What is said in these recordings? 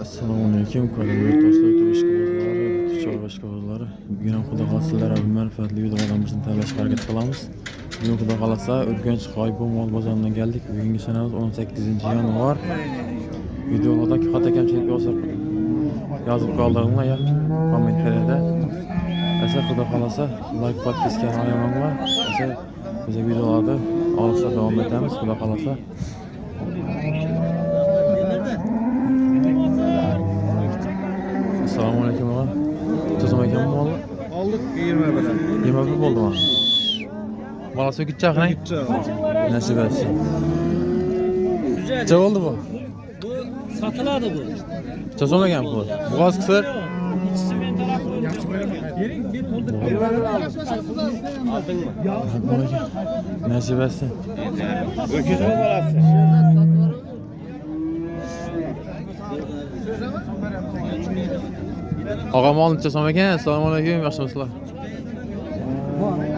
Assalomualaykum, qadrli do'stlar, ishqibozlari, tuchoq ishqibozlari. Bugun ham xudo xohlasa sizlar bilan manfaatli videolarimizni tayyorlashga harakat qilamiz. Bugun xudo xohlasa o'tgan Qoybo mol bozoridan keldik. Bugungi sanamiz 18-yanvar. Videolarda xato kamchilik bo'lsa yozib qoldiringlar ya kommentariyada. Esa xudo xohlasa like, podpiska ayamanglar. Esa biz videolarda olishda davom etamiz xudo xohlasa. Assalomualaykum og'a. Tuzum ekanmi molni? Aldık 20 bilen. 20 bo'ldi mi? Bolasi ketchaqning? Nasib etsin. Necha bo'ldi bu? Bu satıladi bu. Necha so'm ekan bu? Bo'g'oz qisir. Nasib etsin. Öküz mü balası? Og'a mol necha so'm ekan? Assalomualaykum, yaxshimisizlar?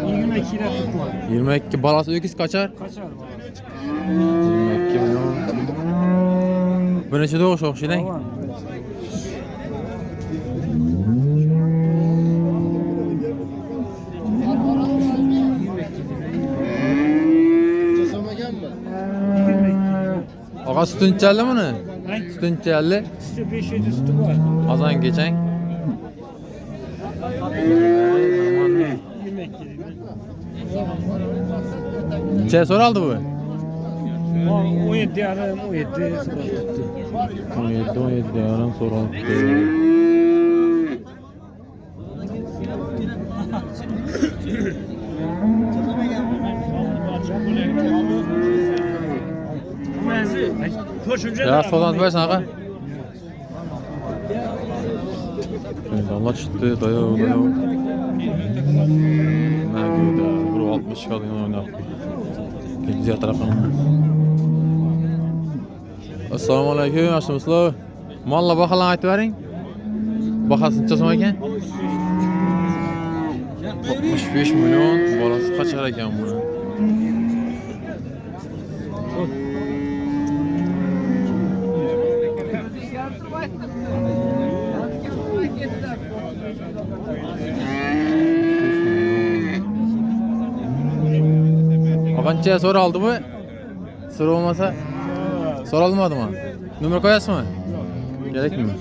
22 lira tutma. 22 balasi öküz kaçar? Kaçar bu. 22 milyon. Bu necha doğuş o'xshaydi? Og'a sütün içerli mi ne? Sütün içerli. İşte 5-7 sütü var. Azan geçen. 22 Çay sor aldı bu. 17 yarım 17 tuttu. 17 yarım sor aldı. Ya sodan versen ağa. Evet, Allah çıktı dayağı. Ne güzel. Buru 60 kalıyor oynar. Güzel tarafına. Assalomualaykum, yaxshimisizlar? Molla baholarni aytib bering. Bahasi necha so'm ekan? 65 million. Bolasi qachar ekan buni? Qancha so'ra oldi bu? So'ra olmasa so'ralmadimi? Nomer qo'yasizmi? Kerakmi?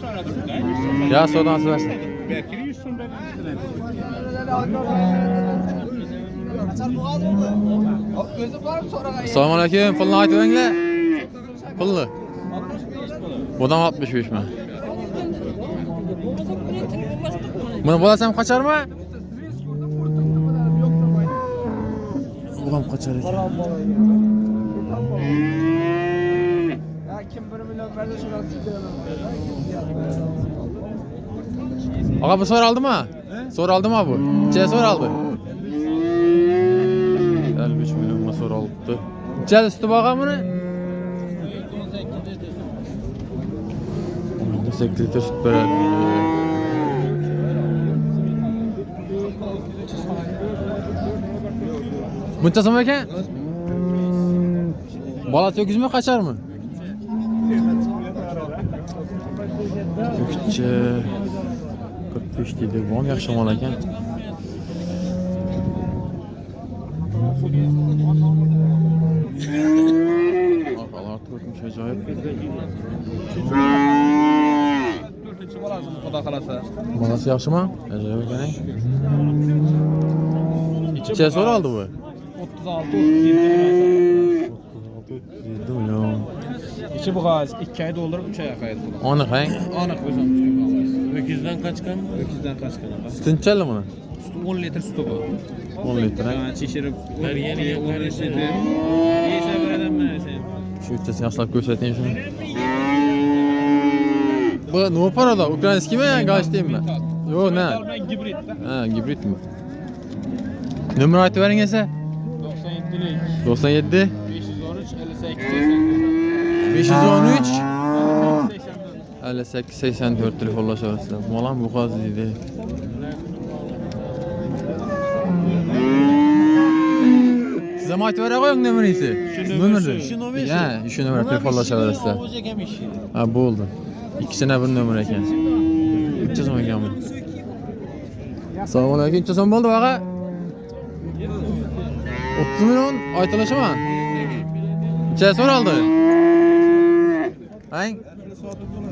Ya so'dan so'rasin. Assalomu alaykum, pulni aytib beringlar. Pulni. Budan 65 mi? Buni bo'lasam qocharmi? Bulam kaçar ekan. Kim 1 milyon verdi şurası diyorum. Ağa bu so'raldi mi? So'raldi mi bu? Necha so'raldi? 53 million mu so'raldi? Necha usti baqa buni? 8 litr süt beradi. Buncha so'm ekan? Bolasi öküzmi qaçarmi? Öküzcha 45 deydi. Bu ham yaxshi mol ekan. Orqalar turmuş ajoyib. 4-cü balası xudo qalasa. Bolasi yaxshimi? Ajoyib ekan. Necha so'raldi bu? 36 37 milyon. İçi bu gaz 2 ay doldurup 3 ay akaydı bu. Aniq hang? Anık özüm üstü. Öküzden kaçkan? Öküzden kaç kadar? Sütünçeli mi? Üstü 10 litre sütü bu. 10 litre. Yani çeşirip Yeni 10 litre. Neyse vereden ben sen. Şu üçtesini yaşlap göstereyim şunu. Bu ne para da? Ukraynaski mi yani? Kaç diyeyim ben? Yok ne? Ben gibrit. Ha, gibrit mi? Numara aytı verin ise? 97'lik. 97 513 58 513 58 84 telefonlaşarsınız. Molan bu kadar dedi. Size aytı verə qoyun nömrəsi. Nömrə. Ya, şu nömrə telefonlaşarsınız. Ha, bu oldu. İkisine bir nömür ekan. 300 so'm ekan bu. Assalomu alaykum. 300 so'm bo'ldi vaqa. 30 million aytilishimi? Necha so'raldi? Hang.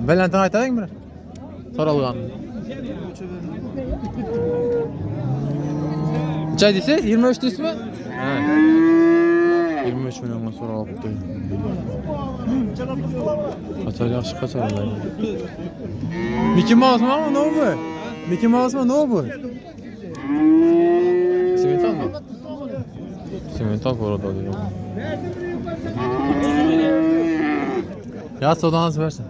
Balantan aytading bir. So'ralgan. Necha deysiz? 23 deysizmi? Ha. 23 millionga so'ralibdi. Qachon yaxshi qachon bo'ladi? Mickey Mouse'mi bu? Ne bu? Mickey Mouse'mi? Ne bu? Simentalmi? Simental ko'radi diyor. Ya sodanız versin.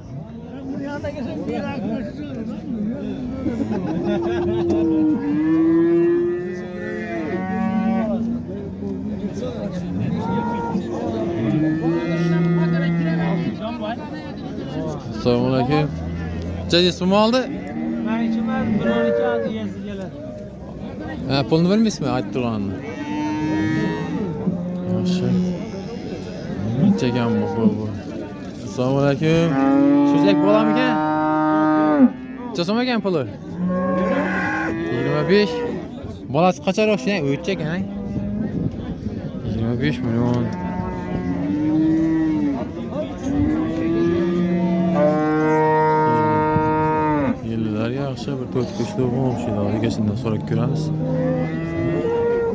Assalamualaikum. Jadi semua aldı. Ben içmez, bir 12 adı yersiz gelir. Ha, pulunu vermişsin mi? Ait duranını. Yaxshi. Çeken bu. Assalamualaikum. Suzak bolam ekan? Çasam ekan puli? 25. Bolasi qancharoq shunday o'tcha ekan? 25 million. Yerliler yaxshi bir 4-5 doğum o'xshaydi. Egasidan so'rab ko'ramiz.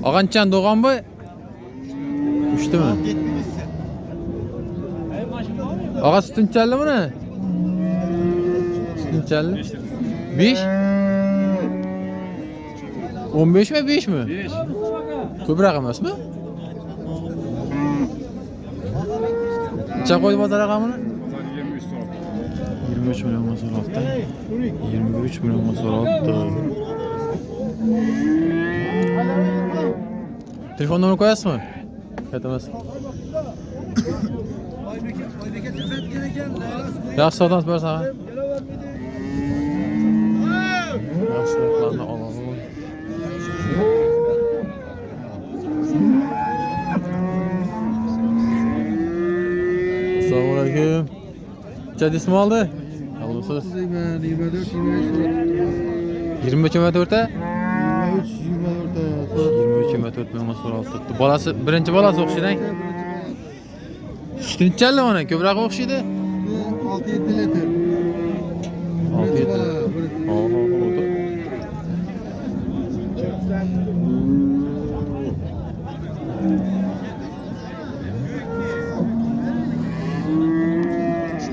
Og'anchan doğan bu? 3timi? Ağa sütüncəlli mi ne? Sütüncəlli? 5? 15 mi 5 mi? 5. Köp emas mı? Neçə qoydu bazar rəqamını? 23 milyon so'rabdi. 23 milyon so'rabdi. Telefon numarani qo'yasizmi? Aytamas. Yaxshi savdongiz bor sana. Yaxshiliklarni olaman. Assalomu alaykum. Necha desmi oldi? Alımsız. 23 24'e? 23-24 million so'rab turibdi. Bolasi birinchi bolasi o'xshaydi. Sütüncəlli ona ko'proq o'xshaydi. 6-7 litr. 6-7. Oho, oldu.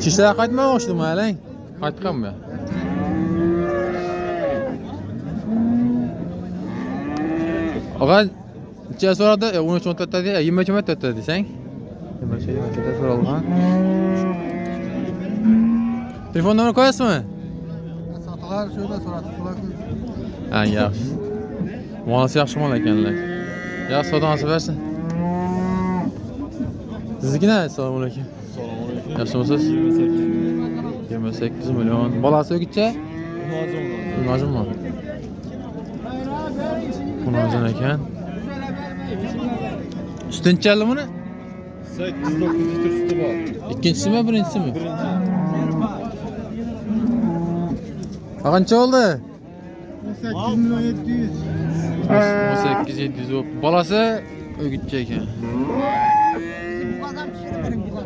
Kişiler qaytmay o'xshadimi halang? Qaytqanmi? Og'a, necha so'radi? 13-14 dedi, 23-24 dedi desang. 23-24 so'ralgan. Telefon numarani qo'yasizmi? Sotalar şöyle so'radi. Ha, yaxshi. Molasi yaxshi mol ekanlar. Yaxshi savdonasi bersin. Siznikina assalomu alaykum. Yaşımısınız? 28 milyon. Balası ögütçe? Unazım mı? Unazım eken. Sütünçerli mi ne? 8-9 litr sütü var. İkincisi mi birincisi mi? Kaçınca oldu? 18 milyon 700. 18 700 oldu. Balası ögütçe eken.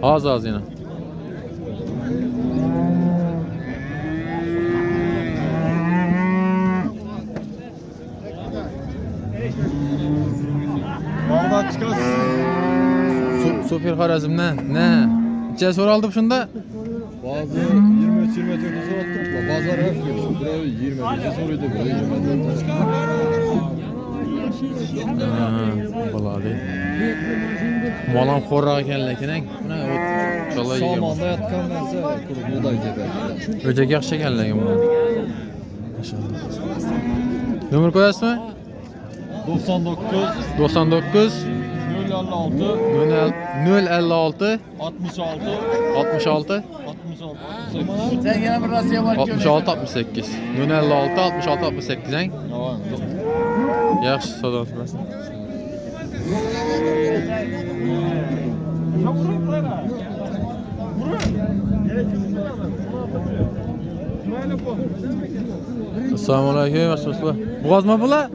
Az yine. Bağdan çıkarsın. Super Harazm ne? Neçe so'raldi shunda? Bazı 23-24 so'ratdik. Bazılar hep diyor. Buraya 20 so'raydi. Buraya 24. Bo'ladi. Molam xo'rroq ekan lekin, mana inshaalloh yegan. Somonda yotgan narsa quruq buğday ketadi. O'jak yaxshi ekan lekin bu. Inshaalloh. Nomer qo'yasizmi? 99 99 056 056 66 66 Sen yine bir Rusya var. 66 68 056 66 68 hang. Tamam. Yaxshi savdosi bersin. Assalomu alaykum do'stlar. Bo'g'azma bular?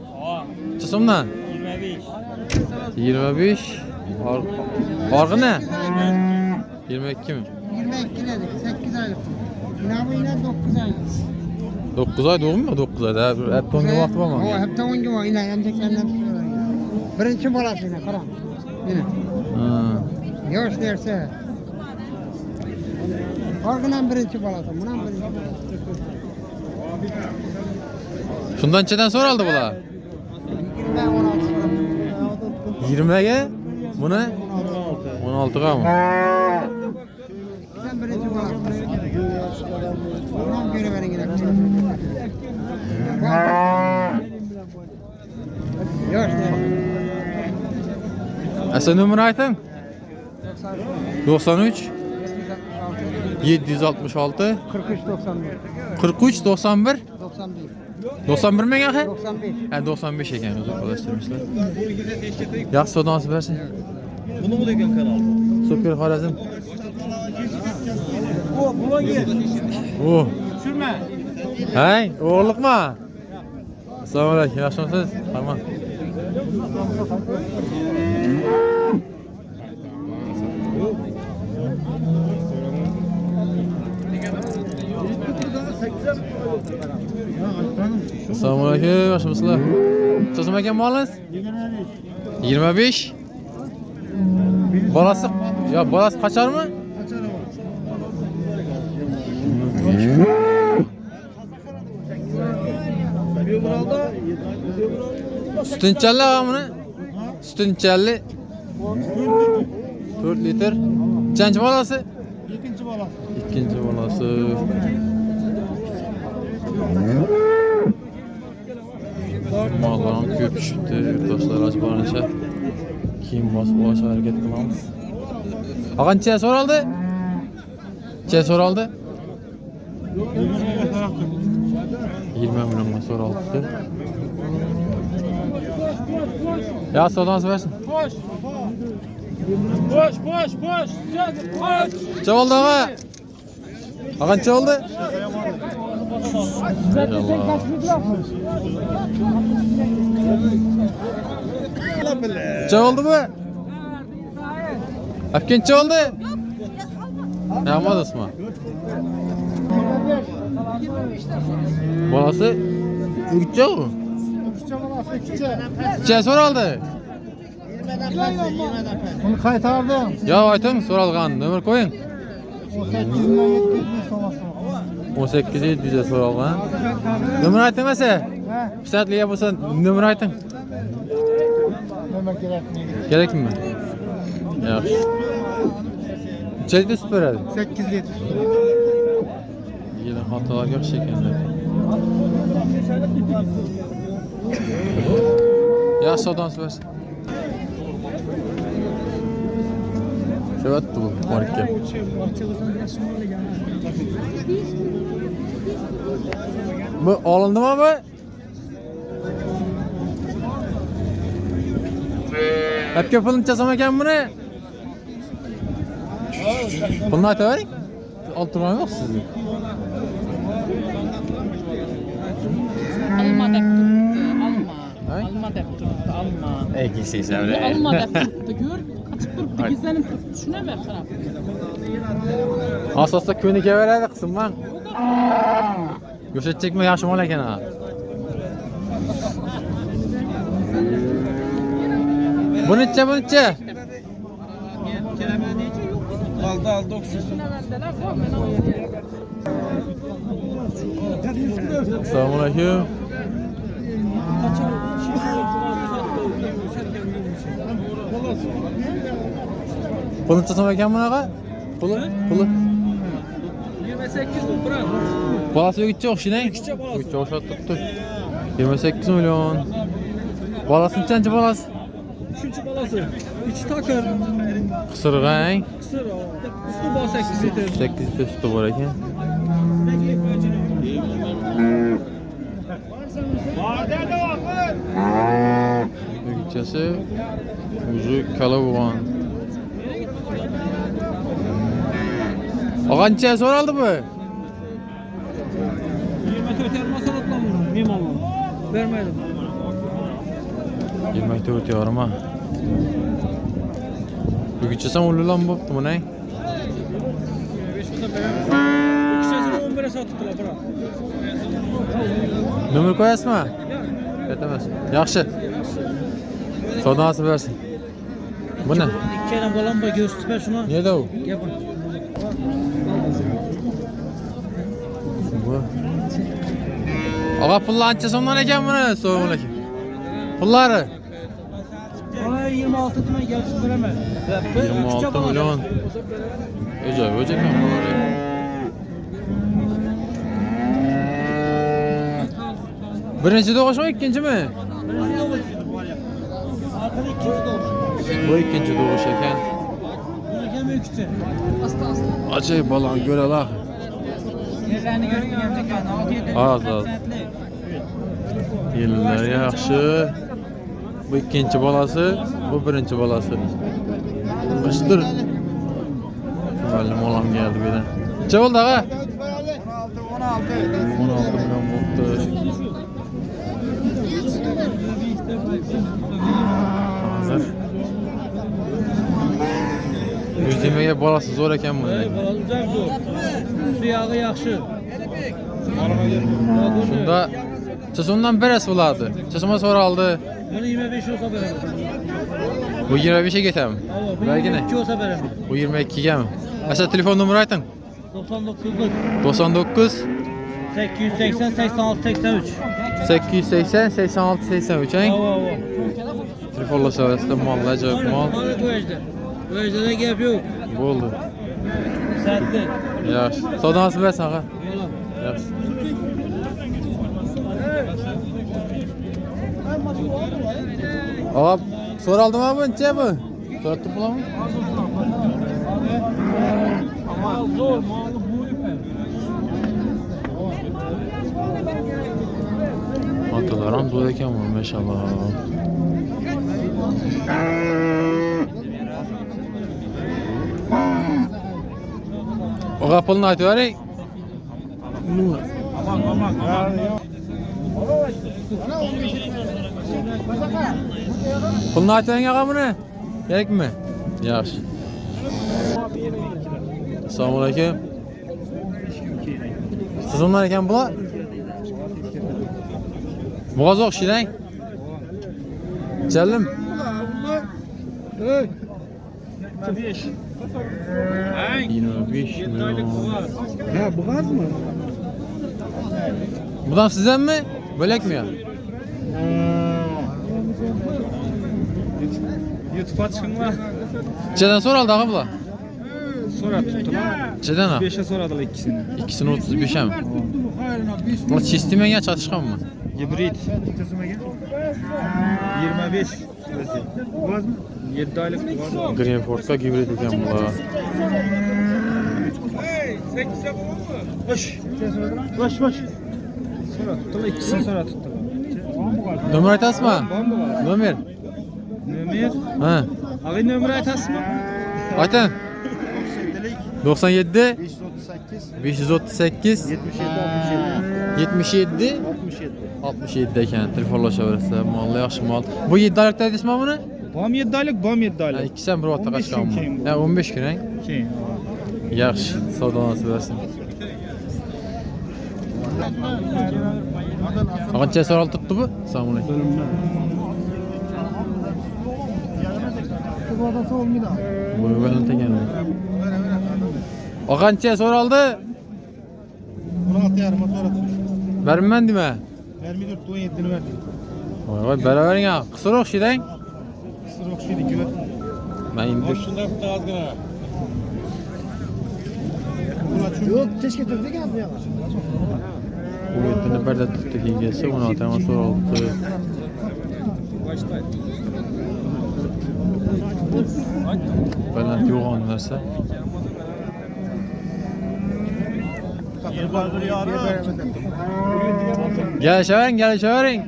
Chiqimdan? 25. 25. Org'ina? 22 mi? 22 dedik, 8 aylık. İnanma inan 9 aylık. 9 ay doğum mu? 9 ayda. Hep tonga vaqti var mı? O hep tavan gibi var. İnan emceklerinden tutuyorlar. Birinci balası yine, karan. Yine. Ha. Yoş derse. Orgınan birinci balası, bundan birinci balası. Shundan nechadan so'raldi bular? 20 16 20 ga? Buni 16 ga mı? Sen birinci balası. Bundan göre verin yine. Yoş derse. Sen numara ayting? 93 766 43 91. 43 91 91. 91 mi yahi? 95. Ha 95 ekan o'zi qolashtirmishlar. Yaxshi savdo nasib bersin. Bunu mu degan kanal? Super Xorazm. O, bloger. Oh. Sürme. Hey, o'g'irliqmi? Assalomu alaykum, yaxshimisiz? Farmon. Assalomu alaykum, yaxshimisizlar? So'zim ekan molingiz? 25. Bolasi, yo bolasi qacharmi? Sütüncəlli ağa bunu? Sütüncəlli 4 litr. Kaçıncı balası? İkinci balası. İkinci balası. Mallarını köp düşüptü. Yurttaşlar acı barınca kiyim basıp ulaşa hareket kılmamız. Ağa neçeye soraldı? Neçeye soraldı? 20 milyonga soraldı. Ya savdan versin. Boş. Boş, boş, boş. Boş. Neçe oldu ağa? Ağa neçe oldu? Neçe oldu bu? Hepken neçe oldu? Ne yapmadı Osman? Balası ürkçe mi? Neçe soraldı? Onu kaytardım. Ya aytın soralgan nömer koyun. 18 700'e soralgan. Nömer aytın mese? Bir saatliğe bolsa nömer aytın. Ömer gerekmiyor. Gerek mi? Yaxşı. Neçe süper hadi? 8 litre. Yine hatalar yok şekerler. Ya sodan versin. Şöyle bu marka. Bu alındı mı bu? Hep yapılın çazamaken bunu. Bunu aytavering. Altırma yok sizin. Alma dep turuptu, alma. Hay? Alma dep turuptu, alma. Ey kişi Alma dep turuptu, gör. Kaçıp turuptu, gizlenip turuptu. Şuna ver harap. Asasda könike veredi kızım lan. Göşet çekme yaşım ola eken ha. Bu neçe bu neçe? Aldı 90. Şuna verdiler, koy ben o yere. Assalamu alaykum. Pulun tutsam eken bunaqa? Pulu? 28 bu bırak. Balası yok gidecek okşayın. Gidecek balası. Gidecek okşattık dur. 28 milyon. Balası neçenci balası? 3. balası. 2 takır. Kısırgan. Kısır o. Üstü bal 8 litre. 8 litre sütü var eken. Gidecesi ucu kala buğan. Ağa neçeye soraldı bu? Koytarmasa atlamıyorum. Mim Allah'ım. Vermedim. 24 yoruma. Bugünçe sen ululan boptu bu ne? İkisini 11'e sattılar bırak. Nömür koyasın mı? Yetemez. Yaxşı. Soda nasıl versin? Bu ne? İki kere balan var göster şuna. Nerede o? Gel bana. Bu. Ağa pullar anca sondan eken bunu soğumun eken. Pulları. Ay 26 tane gelip veremez. 26 milyon. Öcek mi bunlar ya? Birinci doğuş mu ikinci mi? Arkada ikinci doğmuş. Bu ikinci doğuş eken. Buna gelme üçte. Acayip balan göre la. Yerlerini göstereceğim yani. Az az. Yıllar yaxşı. Bu ikinci balası, bu birinci balası. Kıştır. Müəllim olan geldi birden. Neçə oldu ağa? 16 milyon oldu. Hazır. Yüzdemeye balası zor eken bu. Uzak zor. Su yağı yaxşı. Şunda çözümden beres buladı. Çözüme sonra aldı. Bunu 25 olsa veremem. Bu 25'e getem. Belki ne? 22 olsa veremem. Bu 22'ye mi? Aşağı telefon numarayı aytın. 99'luk 99 880 86 83. 880 86 83 hein? Ava. Telefonla söylese mal acayip mal. Malı bu ejder. Bu ejderde gap yok. Bu oldu. Sende. Yaxşı. Soda nasıl versin ağa? Yola. Yaxşı. Ağa sonra aldım abi neçe bu? Sonra tutma mı? Ama zor malı bu ipe. Atalarım dolu eken bu maşallah. O kapılını atıyor ey. Pulunu atıyorsun ya bunu. Gerek mi? Yaxşı. Assalamu aleyküm. Sızımlar eken bula. Boğaz okşayın. Çellim. 25 milyon. Ha bu gaz mı? Budan sizden mi? Bölek mi ya? YouTube'a çıkınlar. Çeden sonra aldı ağa bula. Sonra tuttular. Çeden ha? 5'e sonra aldılar ikisini. İkisini 35'e mi? Ulan çistimen ya çatışkan mı? Hibrit. 25. Gaz mı? 7 aylık var. Greenford'ka hibrit eken bula. Baş. Sonra tuttular ikisini sonra tuttular. Nömer aytasın mı? Nömer. Nömer. Ha. Abi nömer aytasın mı? Aytın. 97 538 538 77 67 eken telefonlaşabilirse mallı yaxşı mal. Bu 7 aylık da ismi bunu? Bam 7 aylık, bam 7 aylık. Ha, ikisi bir vaxta 15 qaçqan mı? gün Ha 15 gün hein? Şey. Yaxşı. Savdanası versin. Qancha soral tuttu bu? Assalomu alaykum. Bu bilan tekan. O qancha soraldı? 16 yarıma sonra tutmuş. Vermem deme. 24 17'ni verdi. Vay beraber ya. Qısır oxşaydan. Kısır okşuydu ki ver. Ben indi. Şunda fıta az gına. Yok keşke dövdük ya bu ya. Bu yetini bir de tuttu ki gelse 16 ama soraldı. Balant yok onun verse. Gel şeverin, gel şeverin.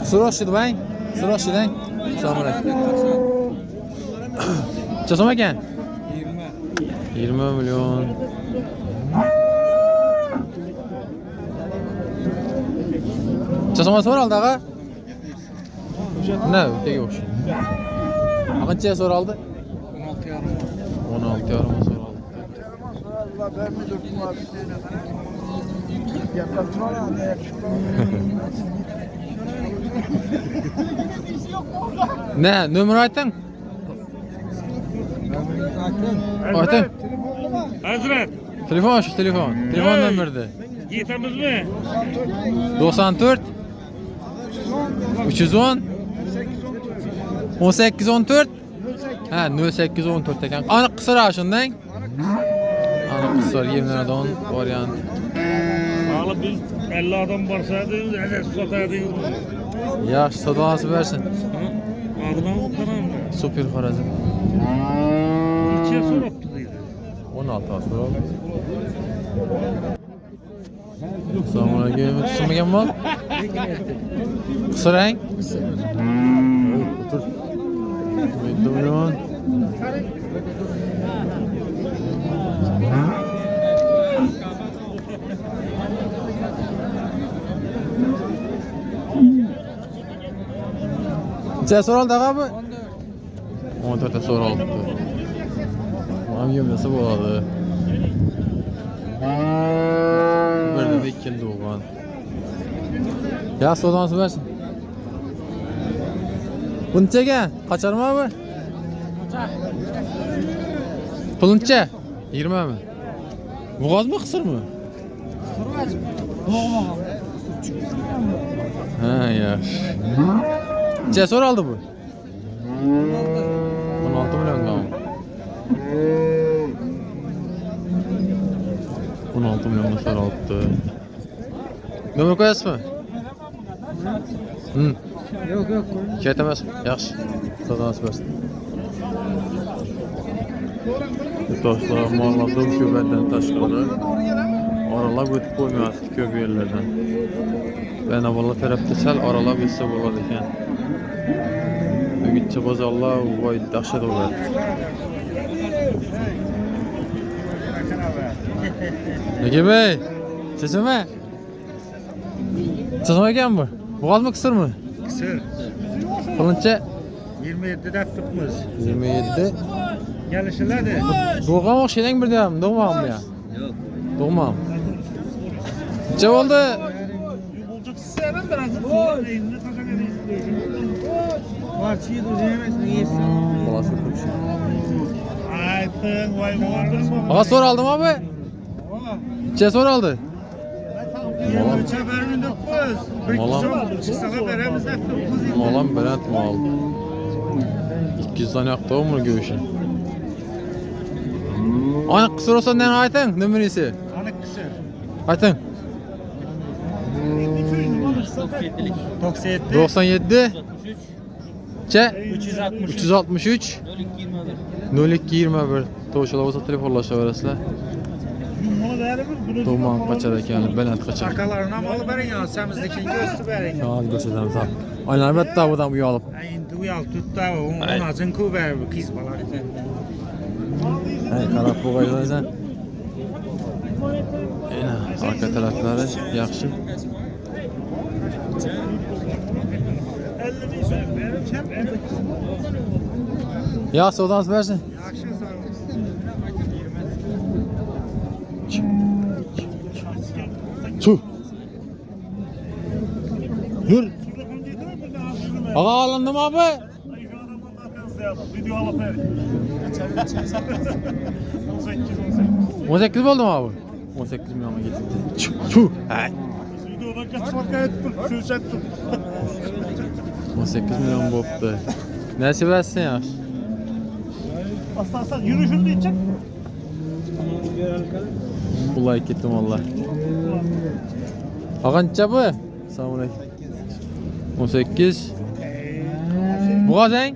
Soruş şimdi ben. Kısır aşıdan. Selamünaleyküm. Çasam ekan? 20 milyon. Çasama soraldı ağa? Ne? Öteki boş. Aqanchaga so'raldi? 16 yarıma so'raldi. Ne? Nomer ayting? Ayting. Hazret, Telefon şu telefon. Telefon nomerdi. yetemizmi? 94 310 1814 ha 0814 ekan. Aniq qisir shundan. Aniq qisir yemlardan variant. Alıp biz 50 adam varsaydı, hazret sataydık. Yaxshi sadolasi bersin. Ağdan utanam. Super Xorazm. İçe soraptı dedi. 16 asır oldu. Assalomualaikum. Tushunmagan mol? Qisirang? Otur. 7 milyon. Necha so'raldi abi? 14 ta so'raldi. Mana yemlasa bo'ladi. Birda ikkildi o'g'an. Ya so'dansi bersin. Bunchaga qachormi abi? Puluncha 20 mi? Bo'g'ozmi, qisirmi? Ha, yaxshi. Necha so'raldi bu? 16 millionga. 16 millionga so'ralibdi. Nomer qo'yasizmi? Yo'q. Shikayat emasmi? Yaxshi. Sazonasi bersin. Do'stlar, ma'lumotlar shu yerdan tashqari oralab o'tib qo'ymayapti ko'p yerlardan. Bana valla tarafta sal oralab o'tsa bo'ladi ekan. Buguncha bozorlar voy dahshat bo'ladi. Nega bey? Sesime? Sesime ekan bu? Boğazmı kısır mı? Kısır. Qılıncha 27'de tutmuş. 27. Gelişirler de. Doğğan o'xshaydan bir deyam, doğmam ya. Yo'q. Doğmam. Necha bo'ldi? Yumulcuk sevmem biraz. Sonra neyini taşak edeyim. Var çiğ de yemezsin yesin. Bolası kurmuş. Aytın vay vardır mı? Ağa soraldım abi. Necha so'raldi? 23'e verin 9. Bir Molam. kişi sana veremiz hep 9. Molam berat mal. 200 tane yoqdi umr go'shi. Aniq qisir olsandan ayting numerisi. Anık kısır. Ayting. 97. 97 Çe 360. 363 0221 To'shalar bo'lsa telefonlashaverasizlar. Bunu veririz. Bunu Doğman qaçar ekan, Belat qaçar. Arkalarına malı verin ya. Semizdeki göğsü verin. Hadi göstereyim tamam. Aynen albatta buradan uyalım. Endi uyal tuttu. Onun acın kuber bu kız balakta. Hey, qarab qo'yaysan. Ana, arka taraflari yaxshi. Ya so'dangiz bersin. Chu. Yur. Ağa alındım abi. Video alıp verin. 18 oldu mu abi? 18 milyona getirdi. Chu. Hay. Videoda kaçmak ettim. Söz ettim. 18 milyon boptu. Nasip etsin ya. Aslan yürüyüşünü diyecek. Kulay gittim valla. Ağança bu. Selamünaleyküm. 18. Boğaz en?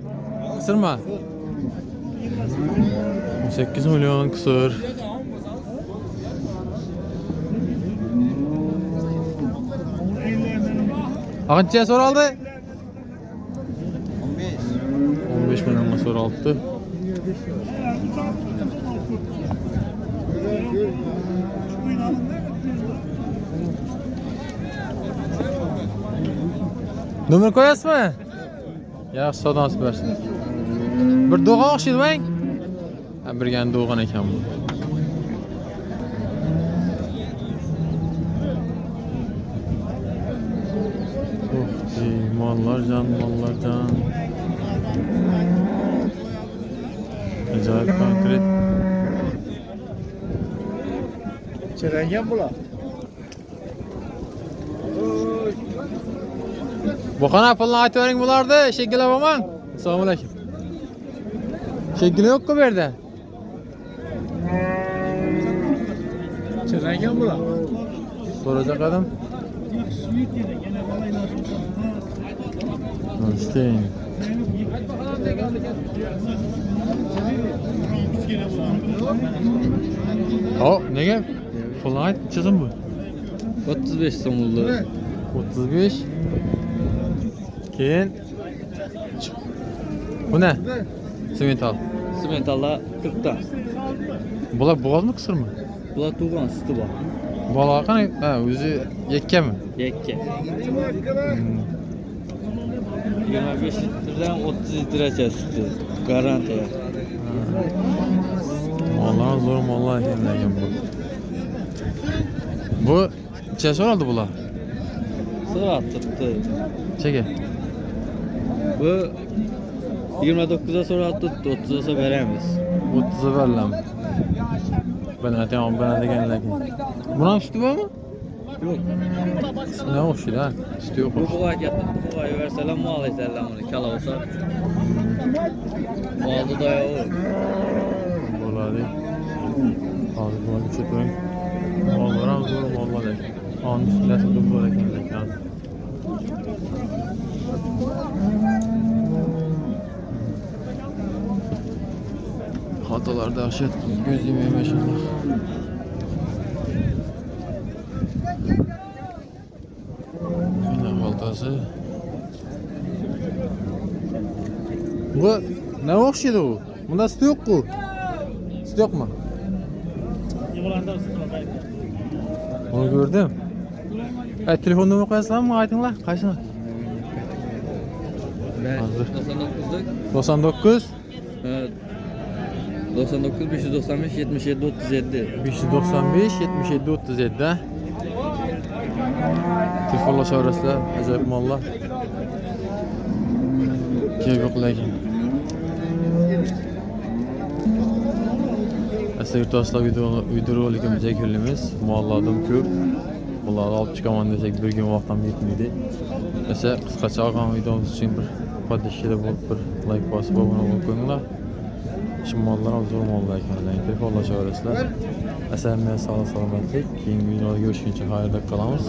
Kısırma. 18 milyon kısır. Ağança'ya soraldı. 15 milyonga so'ralibdi. Nomer ko'yasizmi? Yaxshi, savdo nasib bersin. Bir do'g'on o'xshaydi bang. Ha, birgani do'g'on ekan bu. Mollar can. Acayip konkret. Çerengen bula. Bu qana pulni aytavering bulardi, shekillab olmang. Assalomu alaykum. Shekili yo'q-ku bu yerda. Çerengen bula. So'rayacak adam. Holstein. O, nega? Pulni ayt, chizim bu. 35 so'm bo'ldi. 35. Keyin bu ne? Simental. Simentalda 40 ta. Bular bo'g'ozmi, qisirmi? Bular tug'an suti bor. Bola qani? Ha, o'zi yakkami? Yakka. 25 litrdan 30 litrgacha suti. Garantiya. Vallahi zo'r mollar ekan lekin bu. Bu necha so'raldi bular? So'rab turibdi. Chega. Bu 29 ga so'rab turibdi, 30 ga beramiz. 30 ga berilami? Ben aytaman, ben degan lekin. Buni ham suti bormi? Yo'q. Ne o'xshaydi ha? Suti yo'q. Bu qo'y katta. Qo'y versalar mol aytarlar buni, kala bo'lsa. Molni doyog'i. Bo'ladi. Hozir buni tushirib mollar ham zo'r mollar ekan. Onun üstündesi dumbar ekan lekin. Xatolar dahshat, göz yemay maşallah. Mana xaltasi. Bu ne o'xshaydi u? Bunda sut yo'q-ku. Sut yo'qmi? Onu gördüm. Telefon numarayı koyasın mı? Aytыңlar, kaçını? Hazır. 99 Evet. 99 595 77 37. 595 77 37 ha? Telefonlaşaverasizlar, ajoyib mollar. Kerak yo'q lekin. Yurtdoshlar videorolikimiz yakunlaymiz. Mollardan ko'p. Bularni olib chiqaman desak bir kun vaqt ham yetmaydi. Esa qisqacha olgan videomiz uchun bir podpishkada bo'lib bir like bosib obuna bo'lib qo'yinglar. Shu mollar ham zo'r mollar ekanlar. Telefonlashaverasizlar. Asalni sog' salomatlik. Keyingi videoda görüşguncha xayrli qolamiz.